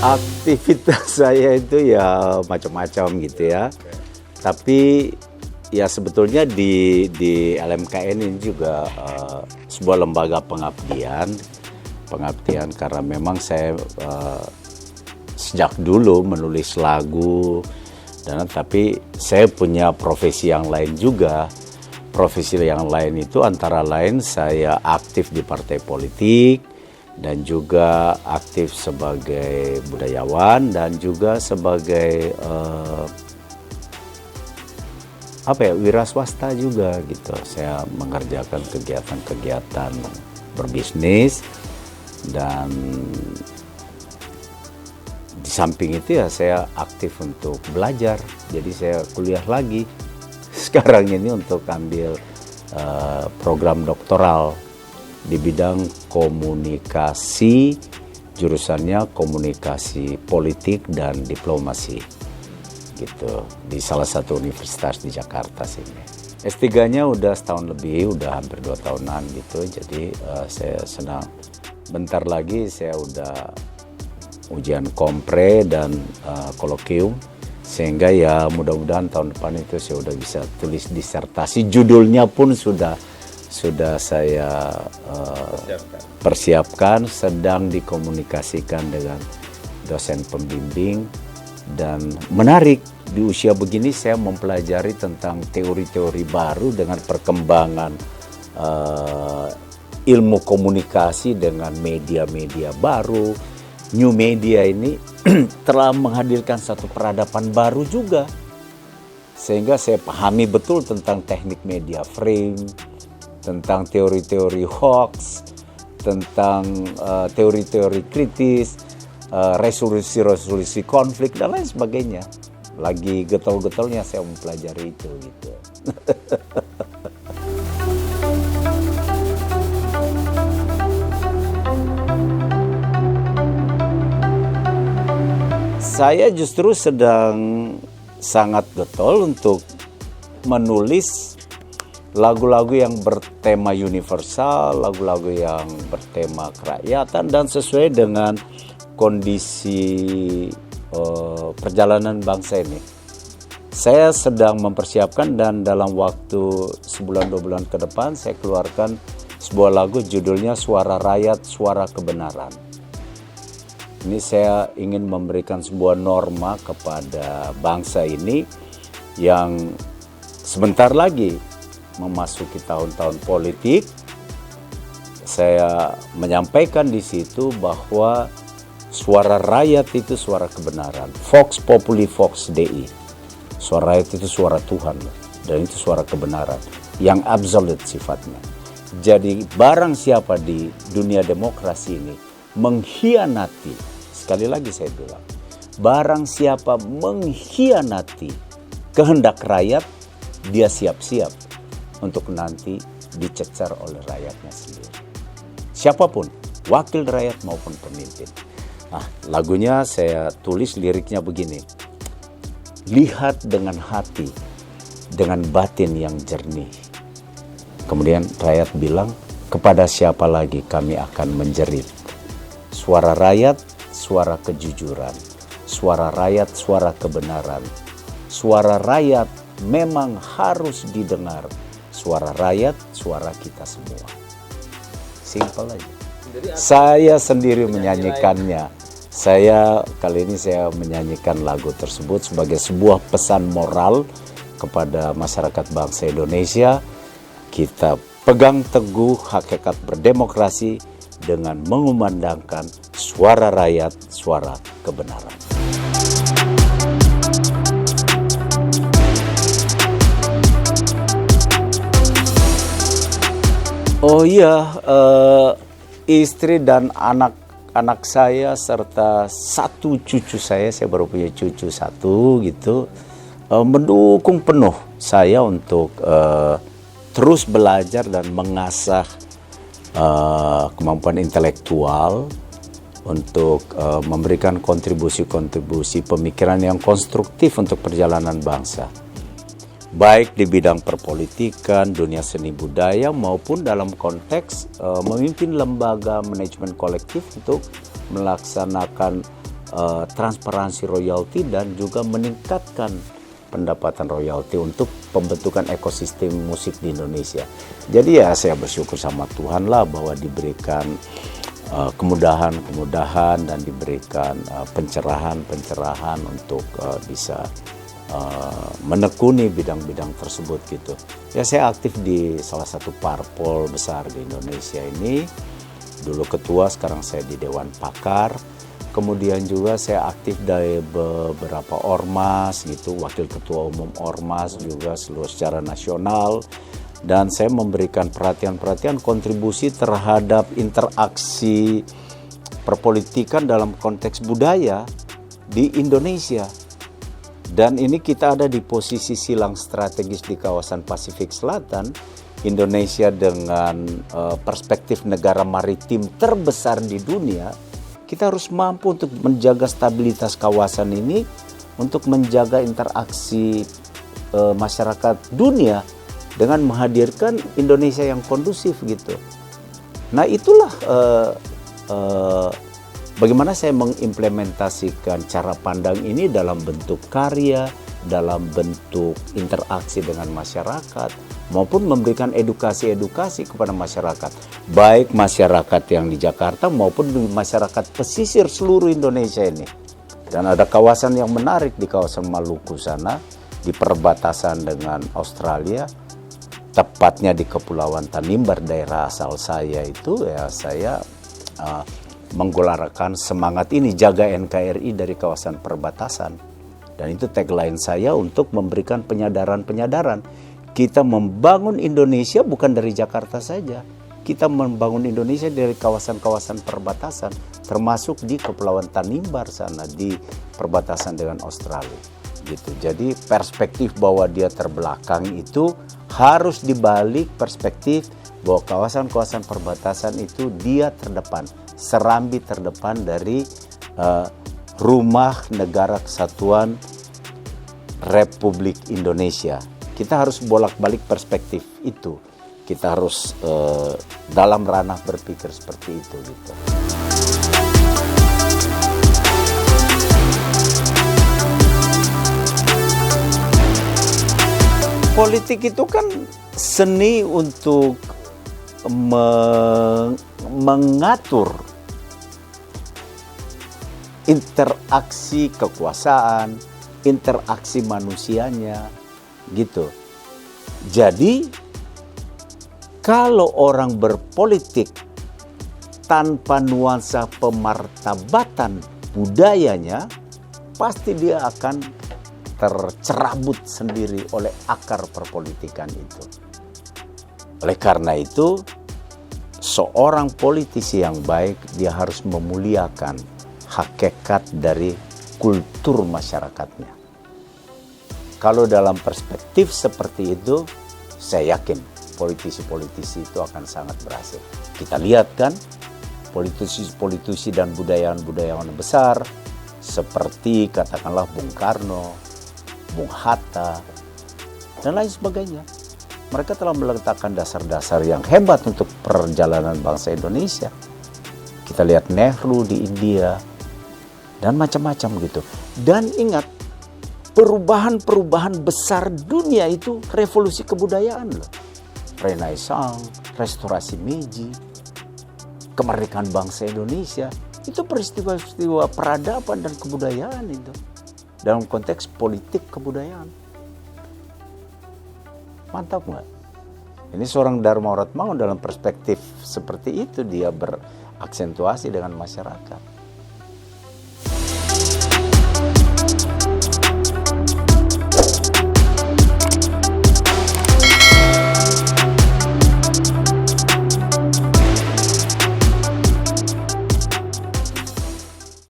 Aktivitas saya itu ya macam-macam gitu ya. Tapi ya sebetulnya di LMKN ini juga sebuah lembaga pengabdian karena memang saya sejak dulu menulis lagu tapi saya punya profesi yang lain juga. Profesi yang lain itu antara lain saya aktif di partai politik dan juga aktif sebagai budayawan dan juga sebagai wira swasta juga gitu. Saya mengerjakan kegiatan-kegiatan berbisnis dan di samping itu ya saya aktif untuk belajar. Jadi saya kuliah lagi sekarang ini untuk ambil program doktoral di bidang komunikasi, jurusannya komunikasi politik dan diplomasi gitu di salah satu universitas di Jakarta sini. S3-nya udah setahun lebih, udah hampir 2 tahunan gitu. Jadi saya senang bentar lagi saya udah ujian kompre dan kolokium, sehingga ya mudah-mudahan tahun depan itu saya udah bisa tulis disertasi. Judulnya pun sudah saya persiapkan, sedang dikomunikasikan dengan dosen pembimbing. Dan menarik, di usia begini saya mempelajari tentang teori-teori baru dengan perkembangan ilmu komunikasi dengan media-media baru. New media ini telah menghadirkan satu peradaban baru juga, sehingga saya pahami betul tentang teknik media frame, tentang teori-teori hoax, tentang teori-teori kritis, resolusi konflik dan lain sebagainya. Lagi getol-getolnya saya mempelajari itu gitu. Saya justru sedang sangat getol untuk menulis lagu-lagu yang bertema universal, lagu-lagu yang bertema kerakyatan dan sesuai dengan kondisi perjalanan bangsa ini. Saya sedang mempersiapkan dan dalam waktu sebulan 2 bulan ke depan saya keluarkan sebuah lagu judulnya Suara Rakyat, Suara Kebenaran. Ini saya ingin memberikan sebuah norma kepada bangsa ini yang sebentar lagi memasuki tahun-tahun politik. Saya menyampaikan di situ bahwa suara rakyat itu suara kebenaran. Vox populi vox Dei. Suara rakyat itu suara Tuhan dan itu suara kebenaran yang absolut sifatnya. Jadi barang siapa di dunia demokrasi ini mengkhianati, sekali lagi saya bilang, barang siapa mengkhianati kehendak rakyat, dia siap-siap untuk nanti dicecar oleh rakyatnya sendiri. Siapapun, wakil rakyat maupun pemimpin. Nah, lagunya saya tulis liriknya begini. Lihat dengan hati, dengan batin yang jernih. Kemudian rakyat bilang, kepada siapa lagi kami akan menjerit. Suara rakyat, suara kejujuran. Suara rakyat, suara kebenaran. Suara rakyat memang harus didengar. Suara rakyat, suara kita semua. Simpel aja. Saya sendiri menyanyikannya. Kali ini saya menyanyikan lagu tersebut sebagai sebuah pesan moral kepada masyarakat bangsa Indonesia. Kita pegang teguh hakikat berdemokrasi dengan mengumandangkan suara rakyat, suara kebenaran. Oh iya, istri dan anak saya serta satu cucu saya baru punya cucu 1 gitu, mendukung penuh saya untuk terus belajar dan mengasah kemampuan intelektual untuk memberikan kontribusi-kontribusi pemikiran yang konstruktif untuk perjalanan bangsa. Baik di bidang perpolitikan, dunia seni budaya maupun dalam konteks memimpin lembaga manajemen kolektif untuk melaksanakan transparansi royalti dan juga meningkatkan pendapatan royalti untuk pembentukan ekosistem musik di Indonesia. Jadi ya saya bersyukur sama Tuhan lah bahwa diberikan kemudahan-kemudahan dan diberikan pencerahan-pencerahan untuk bisa menekuni bidang-bidang tersebut gitu. Ya saya aktif di salah satu parpol besar di Indonesia ini. Dulu ketua, sekarang saya di Dewan Pakar. Kemudian juga saya aktif dari beberapa ormas gitu, wakil ketua umum ormas juga secara nasional. Dan saya memberikan perhatian-perhatian kontribusi terhadap interaksi perpolitikan dalam konteks budaya di Indonesia. Dan ini kita ada di posisi silang strategis di kawasan Pasifik Selatan. Indonesia dengan perspektif negara maritim terbesar di dunia, kita harus mampu untuk menjaga stabilitas kawasan ini, untuk menjaga interaksi masyarakat dunia dengan menghadirkan Indonesia yang kondusif gitu. Nah itulah bagaimana saya mengimplementasikan cara pandang ini dalam bentuk karya, dalam bentuk interaksi dengan masyarakat, maupun memberikan edukasi-edukasi kepada masyarakat, baik masyarakat yang di Jakarta maupun di masyarakat pesisir seluruh Indonesia ini. Dan ada kawasan yang menarik di kawasan Maluku sana, di perbatasan dengan Australia, tepatnya di Kepulauan Tanimbar, daerah asal saya itu, ya saya menggelarkan semangat ini, jaga NKRI dari kawasan perbatasan. Dan itu tagline saya untuk memberikan penyadaran-penyadaran. Kita membangun Indonesia bukan dari Jakarta saja. Kita membangun Indonesia dari kawasan-kawasan perbatasan, termasuk di Kepulauan Tanimbar sana, di perbatasan dengan Australia. Gitu. Jadi perspektif bahwa dia terbelakang itu harus dibalik perspektif bahwa kawasan-kawasan perbatasan itu dia terdepan, serambi terdepan dari rumah negara kesatuan Republik Indonesia. Kita harus bolak-balik perspektif itu. Kita harus dalam ranah berpikir seperti itu gitu. Politik itu kan seni untuk mengatur interaksi kekuasaan, interaksi manusianya gitu. Jadi kalau orang berpolitik tanpa nuansa pemartabatan budayanya, pasti dia akan tercerabut sendiri oleh akar perpolitikan itu. Oleh karena itu, seorang politisi yang baik dia harus memuliakan hakikat dari kultur masyarakatnya. Kalau dalam perspektif seperti itu, saya yakin politisi-politisi itu akan sangat berhasil. Kita lihat kan, politisi-politisi dan budayawan-budayawan besar seperti katakanlah Bung Karno, Bung Hatta, dan lain sebagainya. Mereka telah meletakkan dasar-dasar yang hebat untuk perjalanan bangsa Indonesia. Kita lihat Nehru di India, dan macam-macam gitu. Dan ingat, perubahan-perubahan besar dunia itu revolusi kebudayaan loh. Renaissance, restorasi Meiji, kemerdekaan bangsa Indonesia, itu peristiwa-peristiwa peradaban dan kebudayaan itu. Dalam konteks politik kebudayaan. Mantap nggak? Ini seorang Dharma Oratmangun dalam perspektif seperti itu dia beraksentuasi dengan masyarakat.